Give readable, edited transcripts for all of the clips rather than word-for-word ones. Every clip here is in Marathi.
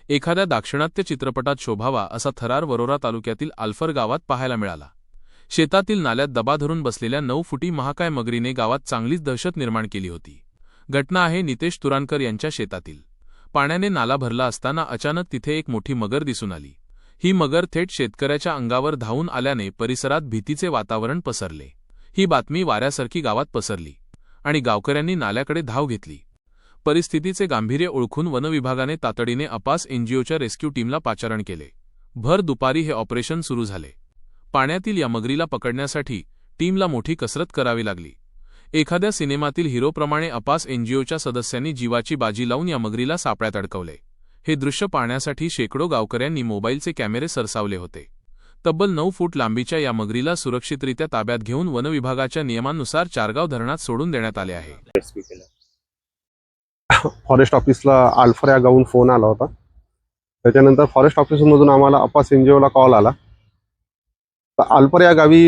एखाद्या दाक्षिणात्य चित्रपटात शोभावा असा थरार वरोरा तालुक्यातील आल्फर गावात पाहायला मिळाला। शेतातील नाल्यात दबा धरून बसलेल्या 9 फुटी महाकाय मगरीने गावात चांगलीच दहशत निर्माण केली होती। घटना आहे नितेश तुरानकर यांच्या शेतातील। पाण्याने नाला भरला असताना अचानक तिथे एक मोठी मगर दिसून आली। ही मगर थेट शेतकऱ्याच्या अंगावर धावून आल्याने परिसरात भीतीचे वातावरण पसरले। ही बातमी वाऱ्यासारखी गावात पसरली आणि गावकऱ्यांनी नाल्याकडे धाव घेतली। परिस्थितीचे गांभीर्य ओळखून वनविभागाने तातडीने अपास एनजीओच्या रेस्क्यू टीमला पाचारण केले। भर दुपारी हे ऑपरेशन सुरू झाले। पाण्यातील या मगरीला पकडण्यासाठी टीमला मोठी कसरत करावी लागली। एखाद्या सिनेमातील हिरोप्रमाणे अपास एनजीओच्या सदस्यांनी जीवाची बाजी लावून या मगरीला सापळ्यात अडकवले। हे दृश्य पाहण्यासाठी शेकडो गावकऱ्यांनी मोबाईलचे कॅमेरे सरसावले होते। तब्बल 9 फूट लांबीच्या या मगरीला सुरक्षितरित्या ताब्यात घेऊन वनविभागाच्या नियमांनुसार चारगाव धरणात सोडून देण्यात आले आहे। फॉरेस्ट ऑफिसला आल्फर या गावून फोन आला होता। त्याच्यानंतर फॉरेस्ट ऑफिसमधून आम्हाला अपास एनजीओला कॉल आला। तर आल्फर या गावी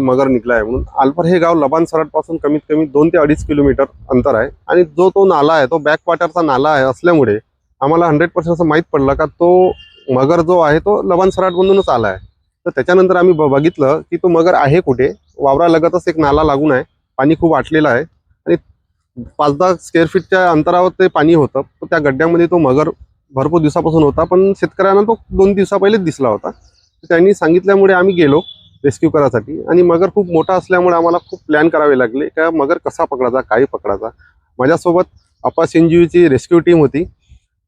मगर निघला आहे म्हणून। आल्फर हे गाव लबान सराटपासून कमीत कमी 2 ते 2.5 किलोमीटर अंतर आहे आणि जो तो नाला आहे तो बॅकवॉटरचा नाला आहे असल्यामुळे आम्हाला 100% असं माहीत पडलं का तो मगर जो आहे तो लबान सराटमधूनच आला आहे। तर त्याच्यानंतर आम्ही बघितलं की तो मगर आहे कुठे। वावरालगतच एक नाला लागून आहे, पाणी खूप आटलेलं आहे आणि 5-10 स्क्वेअर फीटच्या अंतरावर ते पाणी होतं। तर त्या गड्ड्यामध्ये तो मगर भरपूर दिवसापासून होता, पण शेतकऱ्यांना तो 2 दिवसा पहिलेच दिसला होता। त्यांनी सांगितल्यामुळे आम्ही गेलो रेस्क्यू करायसाठी आणि मगर खूप मोठा असल्यामुळे आम्हाला खूप प्लॅन करावे लागले का मगर कसा पकडायचा, काय पकडायचा। माझ्यासोबत अपास एनजीओची रेस्क्यू टीम होती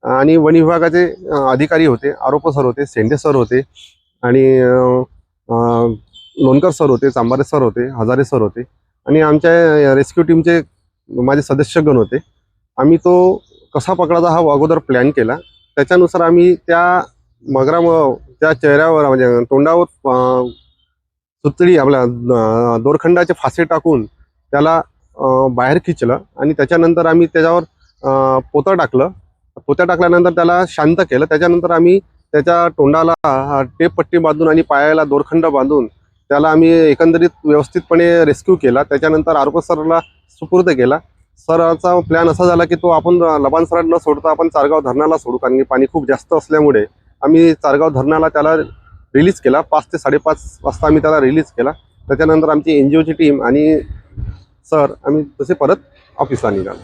आणि वन विभागाचे अधिकारी होते, आरोप सर होते, सेंडे सर होते आणि लोणकर सर होते, चांबारे सर होते, हजारे सर होते आणि आमच्या रेस्क्यू टीमचे माझे सदस्यगण होते। आम्ही तो कसा पकडायचा हा अगोदर प्लॅन केला। त्याच्यानुसार आम्ही त्या त्या चेहऱ्यावर म्हणजे तोंडावर सुतळी आपल्या दोरखंडाचे फासे टाकून त्याला बाहेर खिचलं आणि त्याच्यानंतर आम्ही त्याच्यावर पोतं टाकलं। पोत्या टाकल्यानंतर त्याला शांत केलं। त्याच्यानंतर आम्ही त्याच्या तोंडाला टेप पट्टी बांधून आणि पायाला दोरखंड बांधून त्याला आम्ही एकंदरीत व्यवस्थितपणे रेस्क्यू केला। त्याच्यानंतर आरोप सरला सुपूर्द केला। सरचा प्लॅन असा झाला की तो आपण लबान सराट न सोडता आपण चारगाव धरणाला सोडू, कारण की पाणी खूप जास्त असल्यामुळे आम्ही चारगाव धरणाला त्याला रिलीज केला। 5 ते 5:30 वाजता आम्ही त्याला रिलीज केला। त्याच्यानंतर आमची एनजीओची टीम आणि सर आम्ही तसे परत ऑफिसला निघालो।